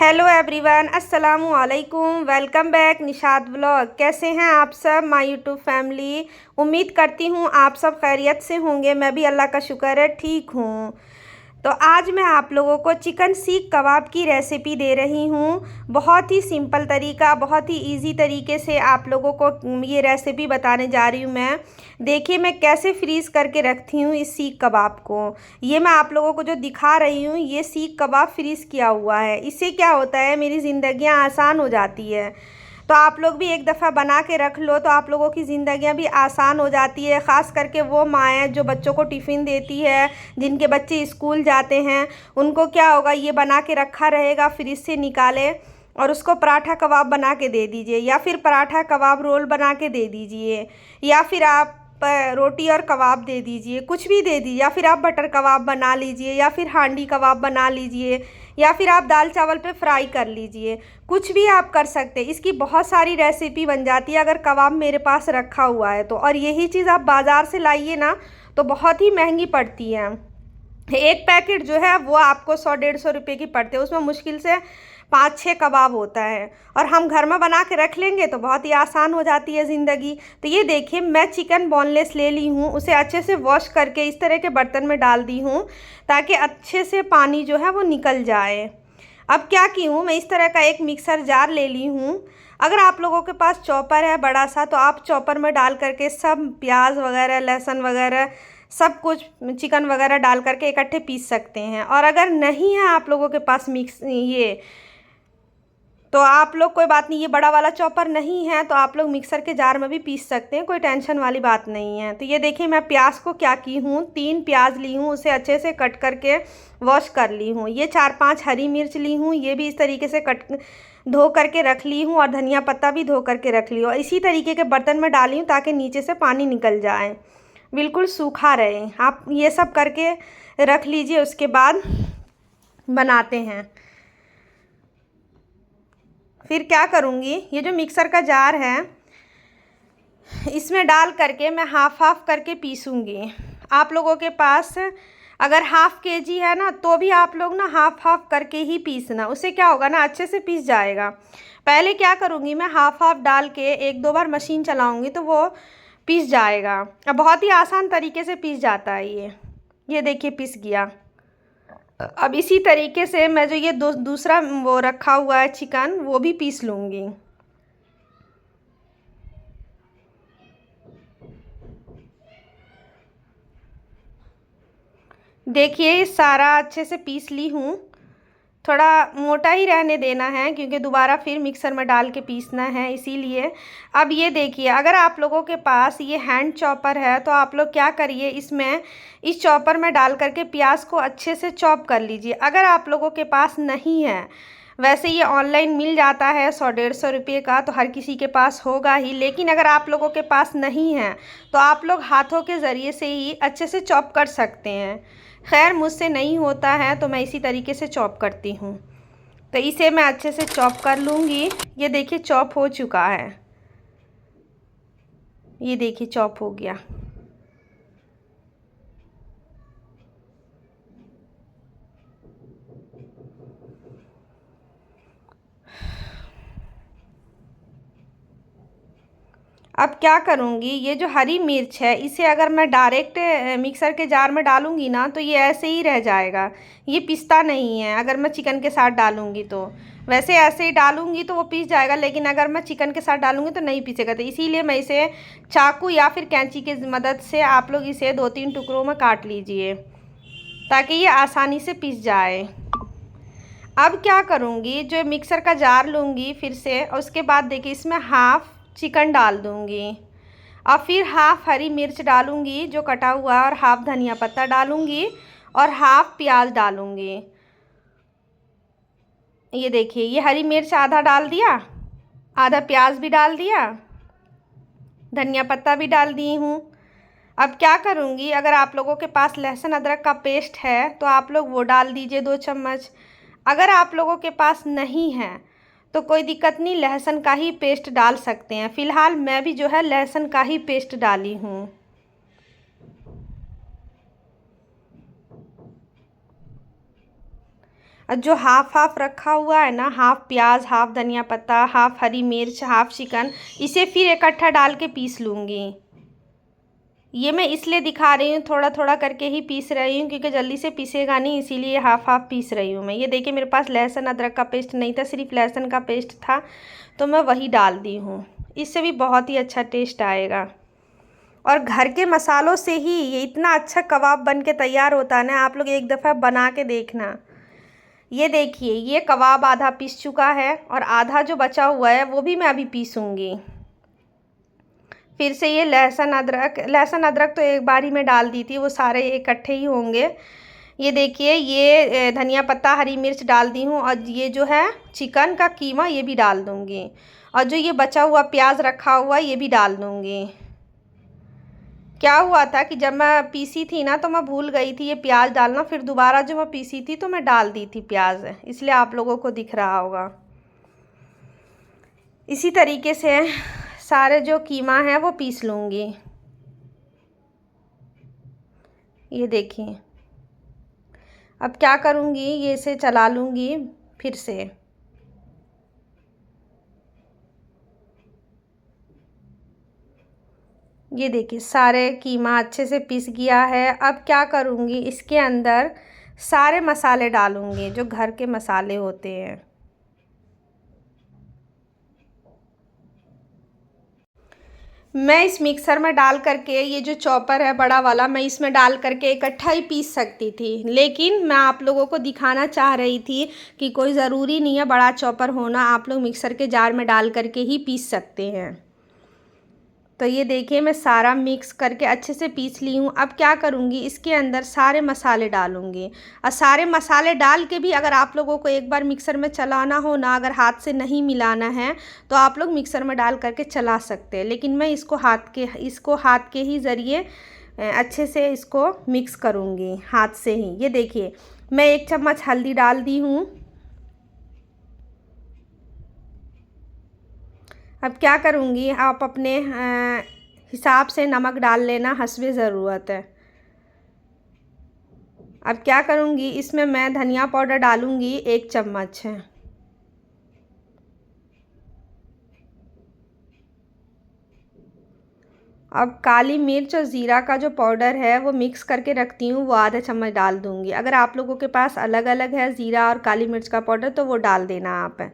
Hello everyone, अस्सलामु अलैकुम। Welcome back Nishat vlog. कैसे हैं आप सब माय यूट्यूब फैमिली। उम्मीद करती हूँ आप सब खैरियत से होंगे। मैं भी अल्लाह का शुक्र है ठीक हूँ। तो आज मैं आप लोगों को चिकन सीख कबाब की रेसिपी दे रही हूँ। बहुत ही सिंपल तरीका, बहुत ही इजी तरीके से आप लोगों को ये रेसिपी बताने जा रही हूँ मैं। देखिए मैं कैसे फ्रीज़ करके रखती हूँ इस सीख कबाब को। ये मैं आप लोगों को जो दिखा रही हूँ ये सीख कबाब फ्रीज़ किया हुआ है। इससे क्या होता है, मेरी ज़िंदगियाँ आसान हो जाती है। तो आप लोग भी एक दफ़ा बना के रख लो तो आप लोगों की ज़िंदगियाँ भी आसान हो जाती है। ख़ास करके वो माएँ जो बच्चों को टिफ़िन देती है, जिनके बच्चे स्कूल जाते हैं, उनको क्या होगा, ये बना के रखा रहेगा, फ्रिज से निकाले और उसको पराठा कबाब बना के दे दीजिए, या फिर पराठा कबाब रोल बना के दे दीजिए, या फिर आप रोटी और कबाब दे दीजिए, कुछ भी दे दीजिए, या फिर आप बटर कबाब बना लीजिए, या फिर हांडी कबाब बना लीजिए, या फिर आप दाल चावल पे फ्राई कर लीजिए। कुछ भी आप कर सकते हैं। इसकी बहुत सारी रेसिपी बन जाती है अगर कबाब मेरे पास रखा हुआ है तो। और यही चीज़ आप बाज़ार से लाइए ना तो बहुत ही महंगी पड़ती है। एक पैकेट जो है वो आपको 100-150 रुपये की पड़ती है। उसमें मुश्किल से 5-6 कबाब होता है, और हम घर में बना के रख लेंगे तो बहुत ही आसान हो जाती है ज़िंदगी। तो ये देखिए मैं चिकन बोनलेस ले ली हूँ, उसे अच्छे से वॉश करके इस तरह के बर्तन में डाल दी हूँ ताकि अच्छे से पानी जो है वो निकल जाए। अब क्या की हूँ, मैं इस तरह का एक मिक्सर जार ले ली हूँ। अगर आप लोगों के पास चॉपर है बड़ा सा तो आप चॉपर में डाल करके सब प्याज वगैरह, लहसुन वगैरह, सब कुछ चिकन वगैरह डाल करके इकट्ठे पीस सकते हैं। और अगर नहीं है आप लोगों के पास मिक्स ये, तो आप लोग कोई बात नहीं, ये बड़ा वाला चॉपर नहीं है तो आप लोग मिक्सर के जार में भी पीस सकते हैं, कोई टेंशन वाली बात नहीं है। तो ये देखिए मैं प्याज को क्या की हूँ, 3 प्याज ली हूँ, उसे अच्छे से कट करके वॉश कर ली हूँ। ये 4-5 हरी मिर्च ली हूँ, ये भी इस तरीके से कट धो करके रख ली हूँ, और धनिया पत्ता भी धो करके रख ली हूँ। और इसी तरीके के बर्तन में डाली हूँ ताकि नीचे से पानी निकल जाए, बिल्कुल सूखा रहे। आप ये सब करके रख लीजिए। उसके बाद बनाते हैं। फिर क्या करूँगी, ये जो मिक्सर का जार है इसमें डाल करके मैं हाफ़ हाफ़ करके पीसूँगी। आप लोगों के पास अगर हाफ़ केजी है ना तो भी आप लोग ना हाफ़ हाफ़ करके ही पीसना, उससे क्या होगा ना अच्छे से पीस जाएगा। पहले क्या करूँगी, मैं हाफ़ हाफ़ डाल के 1-2 बार मशीन चलाऊँगी तो वो पीस जाएगा। अब बहुत ही आसान तरीके से पीस जाता है ये देखिए पिस गया। अब इसी तरीके से मैं जो ये दूसरा वो रखा हुआ है चिकन, वो भी पीस लूँगी। देखिए सारा अच्छे से पीस ली हूँ। थोड़ा मोटा ही रहने देना है क्योंकि दोबारा फिर मिक्सर में डाल के पीसना है, इसीलिए। अब ये देखिए अगर आप लोगों के पास ये हैंड चॉपर है तो आप लोग क्या करिए, इसमें इस चॉपर में डाल करके प्याज को अच्छे से चॉप कर लीजिए। अगर आप लोगों के पास नहीं है, वैसे ये ऑनलाइन मिल जाता है 100-150 रुपये का, तो हर किसी के पास होगा ही। लेकिन अगर आप लोगों के पास नहीं है तो आप लोग हाथों के ज़रिए से ही अच्छे से चॉप कर सकते हैं। खैर मुझसे नहीं होता है तो मैं इसी तरीके से चॉप करती हूँ। तो इसे मैं अच्छे से चॉप कर लूँगी। ये देखिए चॉप हो चुका है, ये देखिए चॉप हो गया। अब क्या करूँगी, ये जो हरी मिर्च है इसे अगर मैं डायरेक्ट मिक्सर के जार में डालूँगी ना तो ये ऐसे ही रह जाएगा, ये पिसता नहीं है। अगर मैं चिकन के साथ डालूँगी तो, वैसे ऐसे ही डालूँगी तो वो पिस जाएगा, लेकिन अगर मैं चिकन के साथ डालूँगी तो नहीं पिसेगा। तो इसीलिए मैं इसे चाकू या फिर कैंची की मदद से आप लोग इसे 2-3 टुकड़ों में काट लीजिए ताकि ये आसानी से पिस जाए। अब क्या करूँगी, जो मिक्सर का जार लूँगी फिर से, और उसके बाद देखिए इसमें हाफ़ चिकन डाल दूँगी, और फिर हाफ़ हरी मिर्च डालूँगी जो कटा हुआ, और हाफ़ धनिया पत्ता डालूँगी, और हाफ़ प्याज डालूँगी। ये देखिए ये हरी मिर्च आधा डाल दिया, आधा प्याज भी डाल दिया, धनिया पत्ता भी डाल दी हूँ। अब क्या करूँगी, अगर आप लोगों के पास लहसुन अदरक का पेस्ट है तो आप लोग वो डाल दीजिए 2 चम्मच। अगर आप लोगों के पास नहीं है तो कोई दिक्कत नहीं, लहसुन का ही पेस्ट डाल सकते हैं। फ़िलहाल मैं भी जो है लहसुन का ही पेस्ट डाली हूँ। और जो हाफ हाफ रखा हुआ है ना, हाफ प्याज, हाफ धनिया पत्ता, हाफ हरी मिर्च, हाफ चिकन, इसे फिर इकट्ठा डाल के पीस लूँगी। ये मैं इसलिए दिखा रही हूँ, थोड़ा थोड़ा करके ही पीस रही हूँ क्योंकि जल्दी से पीसेगा नहीं, इसीलिए हाफ हाफ पीस रही हूँ मैं। ये देखिए मेरे पास लहसुन अदरक का पेस्ट नहीं था, सिर्फ लहसुन का पेस्ट था, तो मैं वही डाल दी हूँ। इससे भी बहुत ही अच्छा टेस्ट आएगा। और घर के मसालों से ही ये इतना अच्छा कबाब बन के तैयार होता है ना, आप लोग एक दफ़ा बना के देखना। ये देखिए ये कबाब आधा पीस चुका है और आधा जो बचा हुआ है वो भी मैं अभी पीसूँगी। फिर से ये लहसुन अदरक तो एक बार ही मैं डाल दी थी, वो सारे इकट्ठे ही होंगे। ये देखिए ये धनिया पत्ता, हरी मिर्च डाल दी हूँ और ये जो है चिकन का कीमा ये भी डाल दूँगी, और जो ये बचा हुआ प्याज रखा हुआ ये भी डाल दूँगी। क्या हुआ था कि जब मैं पीसी थी ना तो मैं भूल गई थी ये प्याज डालना, फिर दोबारा जो मैं पीसी थी तो मैं डाल दी थी प्याज, इसलिए आप लोगों को दिख रहा होगा। इसी तरीके से सारे जो कीमा है वो पीस लूँगी। ये देखिए अब क्या करूँगी, ये इसे चला लूँगी फिर से। ये देखिए सारे कीमा अच्छे से पिस गया है। अब क्या करूँगी, इसके अंदर सारे मसाले डालूँगी जो घर के मसाले होते हैं। मैं इस मिक्सर में डाल करके, ये जो चॉपर है बड़ा वाला, मैं इसमें डाल करके इकट्ठा ही पीस सकती थी, लेकिन मैं आप लोगों को दिखाना चाह रही थी कि कोई ज़रूरी नहीं है बड़ा चॉपर होना, आप लोग मिक्सर के जार में डाल करके ही पीस सकते हैं। तो ये देखिए मैं सारा मिक्स करके अच्छे से पीस ली हूँ। अब क्या करूँगी, इसके अंदर सारे मसाले डालूँगी, और सारे मसाले डाल के भी अगर आप लोगों को एक बार मिक्सर में चलाना हो ना, अगर हाथ से नहीं मिलाना है तो आप लोग मिक्सर में डाल करके चला सकते हैं, लेकिन मैं इसको हाथ के ही ज़रिए अच्छे से इसको मिक्स करूँगी हाथ से ही। ये देखिए मैं 1 चम्मच हल्दी डाल दी हूँ। अब क्या करूँगी, आप अपने हिसाब से नमक डाल लेना, हस्बे ज़रूरत है। अब क्या करूँगी, इसमें मैं धनिया पाउडर डालूँगी 1 चम्मच है। अब काली मिर्च और ज़ीरा का जो पाउडर है वो मिक्स करके रखती हूँ, वो आधा चम्मच डाल दूँगी। अगर आप लोगों के पास अलग अलग है ज़ीरा और काली मिर्च का पाउडर तो वो डाल देना आप।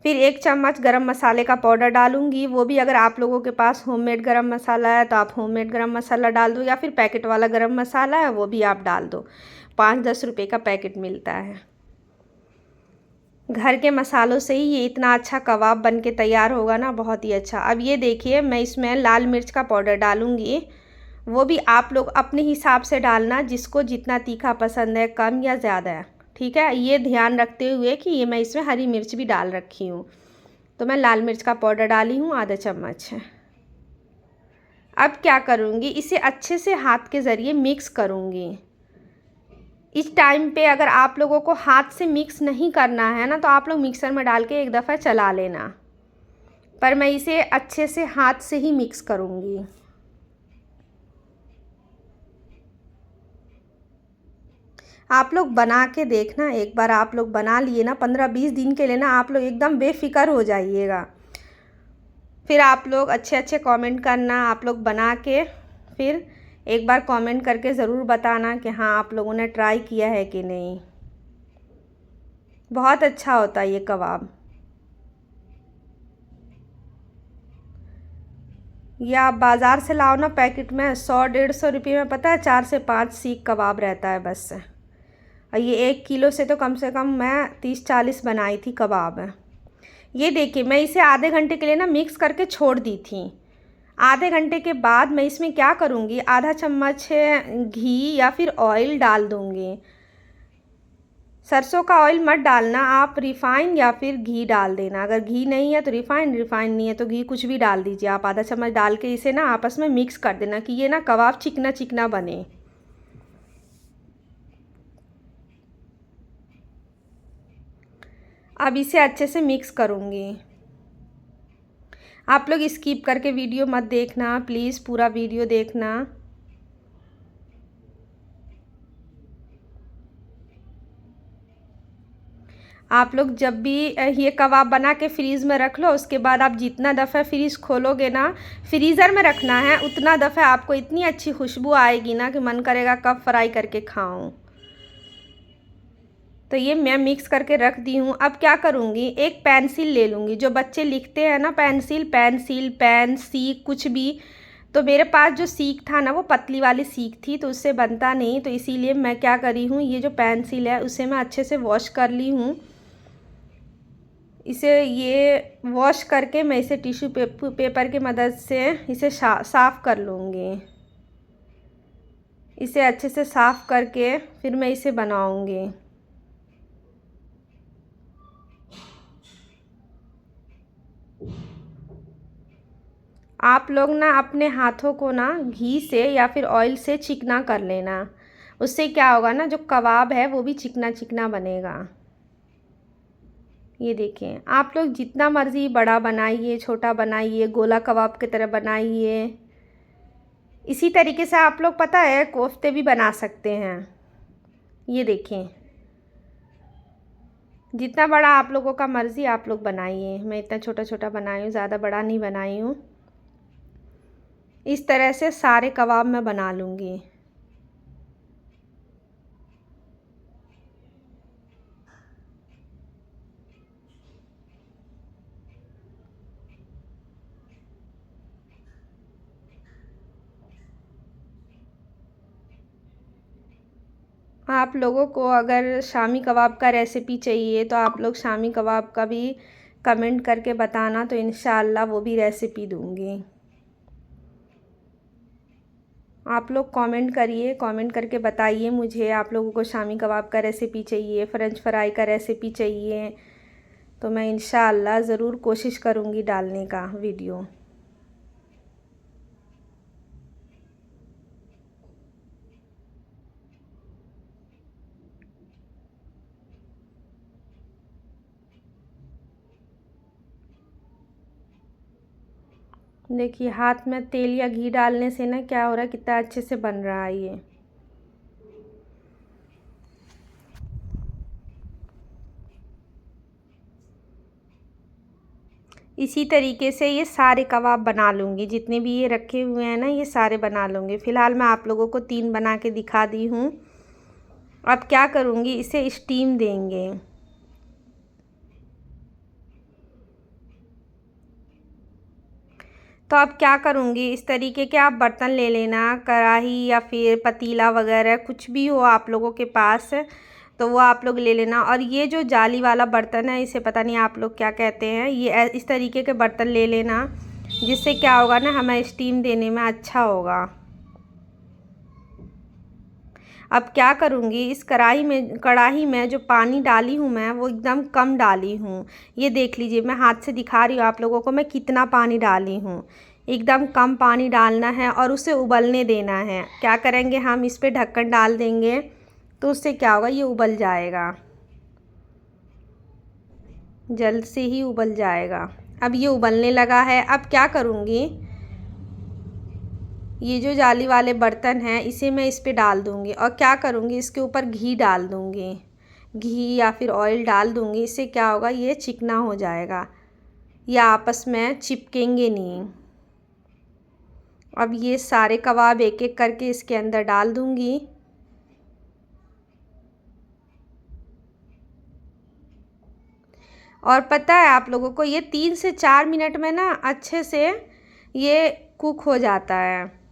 फिर 1 चम्मच गरम मसाले का पाउडर डालूँगी, वो भी अगर आप लोगों के पास होममेड गरम मसाला है तो आप होममेड गरम मसाला डाल दो, या फिर पैकेट वाला गरम मसाला है वो भी आप डाल दो, 5-10 रुपये का पैकेट मिलता है। घर के मसालों से ही ये इतना अच्छा कबाब बन के तैयार होगा ना, बहुत ही अच्छा। अब ये देखिए मैं इसमें लाल मिर्च का पाउडर डालूँगी, वो भी आप लोग अपने हिसाब से डालना, जिसको जितना तीखा पसंद है, कम या ज़्यादा है, ठीक है। ये ध्यान रखते हुए कि ये मैं इसमें हरी मिर्च भी डाल रखी हूँ, तो मैं लाल मिर्च का पाउडर डाली हूँ आधा चम्मच। अब क्या करूँगी, इसे अच्छे से हाथ के ज़रिए मिक्स करूँगी। इस टाइम पे अगर आप लोगों को हाथ से मिक्स नहीं करना है ना, तो आप लोग मिक्सर में डाल के एक दफ़ा चला लेना, पर मैं इसे अच्छे से हाथ से ही मिक्स करूँगी। आप लोग बना के देखना, एक बार आप लोग बना लिए ना 15-20 दिन के लिए ना, आप लोग एकदम बेफ़िक्र हो जाइएगा। फिर आप लोग अच्छे अच्छे कमेंट करना, आप लोग बना के फिर एक बार कमेंट करके ज़रूर बताना कि हाँ आप लोगों ने ट्राई किया है कि नहीं। बहुत अच्छा होता है ये कबाब। या आप बाज़ार से लाओ ना पैकेट में, 100-150 रुपये में पता है 4 से 5 सीख कबाब रहता है बस। और ये 1 किलो से कम मैं 30-40 बनाई थी कबाब। ये देखिए मैं इसे आधे घंटे के लिए ना मिक्स करके छोड़ दी थी। आधे घंटे के बाद मैं इसमें क्या करूँगी, आधा चम्मच घी या फिर ऑयल डाल दूँगी। सरसों का ऑयल मत डालना, आप रिफ़ाइन या फिर घी डाल देना। अगर घी नहीं है तो रिफ़ाइन नहीं है तो घी, कुछ भी डाल दीजिए आप। आधा चम्मच डाल के इसे ना आपस में मिक्स कर देना कि ये ना कबाब चिकना चिकना बने। अब इसे अच्छे से मिक्स करूँगी। आप लोग स्किप करके वीडियो मत देखना प्लीज़, पूरा वीडियो देखना। आप लोग जब भी ये कबाब बना के फ्रीज़ में रख लो, उसके बाद आप जितना दफ़ा फ्रीज़ खोलोगे ना, फ्रीज़र में रखना है, उतना दफ़ा आपको इतनी अच्छी खुशबू आएगी ना कि मन करेगा कब फ्राई करके खाऊं। तो ये मैं मिक्स करके रख दी हूँ। अब क्या करूँगी, एक पेंसिल ले लूँगी, जो बच्चे लिखते हैं ना पेन सीख कुछ भी। तो मेरे पास जो सीख था ना वो पतली वाली सीख थी, तो उससे बनता नहीं, तो इसीलिए मैं क्या करी हूँ, ये जो पेंसिल है उसे मैं अच्छे से वॉश कर ली हूँ। इसे ये वॉश करके मैं इसे टिश्यू पेपर की मदद से इसे साफ़ कर लूँगी। इसे अच्छे से साफ़ करके फिर मैं इसे बनाऊँगी। आप लोग ना अपने हाथों को ना घी से या फिर ऑयल से चिकना कर लेना। उससे क्या होगा ना, जो कबाब है वो भी चिकना चिकना बनेगा। ये देखें, आप लोग जितना मर्ज़ी बड़ा बनाइए, छोटा बनाइए, गोला कबाब की तरह बनाइए। इसी तरीके से आप लोग पता है कोफ्ते भी बना सकते हैं। ये देखें, जितना बड़ा आप लोगों का मर्ज़ी आप लोग बनाइए। मैं इतना छोटा छोटा बनाई हूँ, ज़्यादा बड़ा नहीं बनाई हूँ। इस तरह से सारे कबाब मैं बना लूँगी। आप लोगों को अगर शामी कबाब का रेसिपी चाहिए तो आप लोग शामी कबाब का भी कमेंट करके बताना, तो इंशाअल्लाह वो भी रेसिपी दूँगी। आप लोग कमेंट करिए, कमेंट करके बताइए मुझे आप लोगों को शामी कबाब का रेसिपी चाहिए, फ़्रेंच फ्राई का रेसिपी चाहिए, तो मैं इंशाअल्लाह ज़रूर कोशिश करूँगी डालने का वीडियो। देखिए, हाथ में तेल या घी डालने से ना क्या हो रहा है, कितना अच्छे से बन रहा है ये। इसी तरीके से ये सारे कबाब बना लूँगी, जितने भी ये रखे हुए हैं ना ये सारे बना लूँगी। फ़िलहाल मैं आप लोगों को 3 बना के दिखा दी हूँ। अब क्या करूँगी, इसे स्टीम देंगे। तो अब क्या करूँगी, इस तरीके के आप बर्तन ले लेना, कढ़ाई या फिर पतीला वगैरह कुछ भी हो आप लोगों के पास, तो वो आप लोग ले लेना। और ये जो जाली वाला बर्तन है, इसे पता नहीं आप लोग क्या कहते हैं, ये इस तरीके के बर्तन ले लेना, जिससे क्या होगा ना हमें स्टीम देने में अच्छा होगा। अब क्या करूँगी, इस कढ़ाई में जो पानी डाली हूँ मैं वो एकदम कम डाली हूँ। ये देख लीजिए, मैं हाथ से दिखा रही हूँ आप लोगों को मैं कितना पानी डाली हूँ। एकदम कम पानी डालना है और उसे उबलने देना है। क्या करेंगे, हम इस पे ढक्कन डाल देंगे, तो उससे क्या होगा, ये उबल जाएगा, जल्द से ही उबल जाएगा। अब ये उबलने लगा है। अब क्या करूँगी, ये जो जाली वाले बर्तन हैं इसे मैं इस पे डाल दूँगी और क्या करूँगी, इसके ऊपर घी डाल दूँगी, घी या फिर ऑयल डाल दूँगी। इससे क्या होगा, ये चिकना हो जाएगा, ये आपस में चिपकेंगे नहीं। अब ये सारे कबाब एक एक करके इसके अंदर डाल दूँगी। और पता है आप लोगों को, ये 3 से 4 मिनट में ना अच्छे से ये कुक हो जाता है।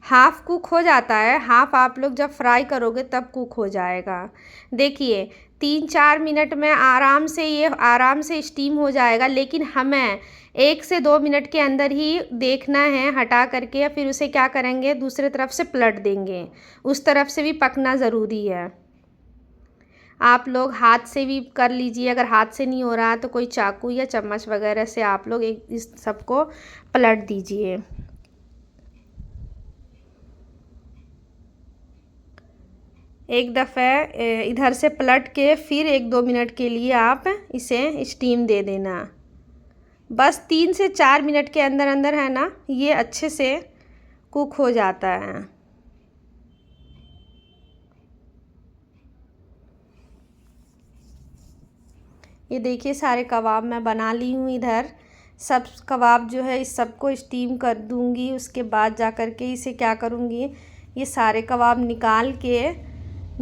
हाफ़ कुक हो जाता है, हाफ़ आप लोग जब फ्राई करोगे तब कुक हो जाएगा। देखिए, 3-4 मिनट में आराम से स्टीम हो जाएगा, लेकिन हमें 1 से 2 मिनट के अंदर ही देखना है हटा करके, या फिर उसे क्या करेंगे, दूसरे तरफ से पलट देंगे। उस तरफ से भी पकना ज़रूरी है। आप लोग हाथ से भी कर लीजिए, अगर हाथ से नहीं हो रहा तो कोई चाकू या चम्मच वगैरह से आप लोग इस सबको पलट दीजिए। एक दफ़े इधर से पलट के फिर 1-2 मिनट के लिए आप इसे स्टीम दे देना। बस 3 से 4 मिनट के अंदर अंदर है ना ये अच्छे से कुक हो जाता है। ये देखिए सारे कबाब मैं बना ली हूँ। इधर सब कबाब जो है इस सबको स्टीम कर दूँगी। उसके बाद जा कर के इसे क्या करूँगी, ये सारे कबाब निकाल के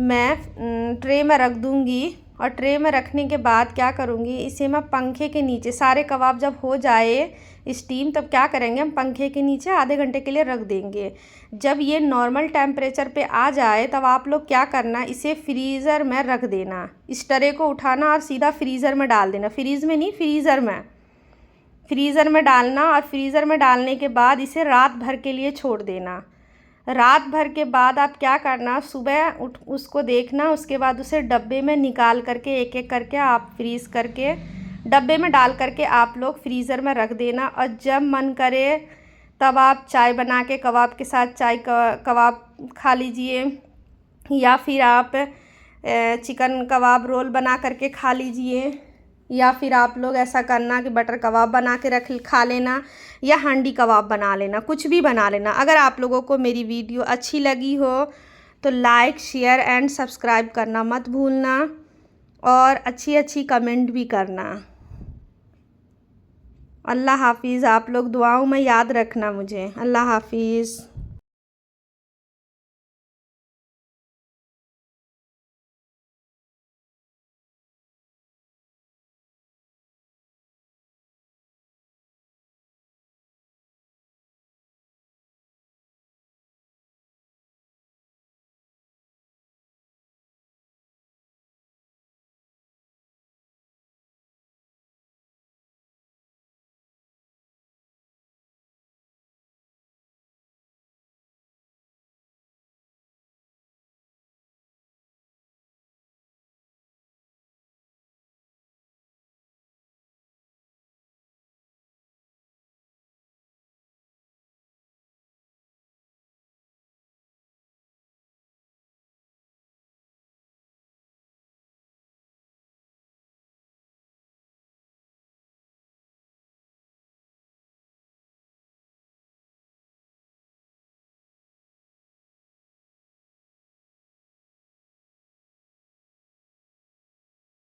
मैं ट्रे में रख दूँगी। और ट्रे में रखने के बाद क्या करूँगी, इसे मैं पंखे के नीचे, सारे कबाब जब हो जाए स्टीम तब क्या करेंगे, हम पंखे के नीचे आधे घंटे के लिए रख देंगे। जब ये नॉर्मल टेम्परेचर पे आ जाए तब आप लोग क्या करना, इसे फ्रीज़र में रख देना। इस ट्रे को उठाना और सीधा फ्रीज़र में डाल देना, फ्रीज़ में नहीं, फ्रीज़र में डालना। और फ्रीज़र में डालने के बाद इसे रात भर के लिए छोड़ देना। रात भर के बाद आप क्या करना, सुबह उठ उसको देखना। उसके बाद उसे डब्बे में निकाल करके एक एक करके आप फ्रीज़ करके डब्बे में डाल करके आप लोग फ्रीज़र में रख देना। और जब मन करे तब आप चाय बना के कबाब के साथ कबाब खा लीजिए, या फिर आप चिकन कबाब रोल बना करके खा लीजिए, या फिर आप लोग ऐसा करना कि बटर कबाब बना के खा लेना, या हांडी कबाब बना लेना, कुछ भी बना लेना। अगर आप लोगों को मेरी वीडियो अच्छी लगी हो तो लाइक, शेयर एंड सब्सक्राइब करना मत भूलना, और अच्छी कमेंट भी करना। अल्लाह हाफिज़। आप लोग दुआओं में याद रखना मुझे। अल्लाह हाफिज़।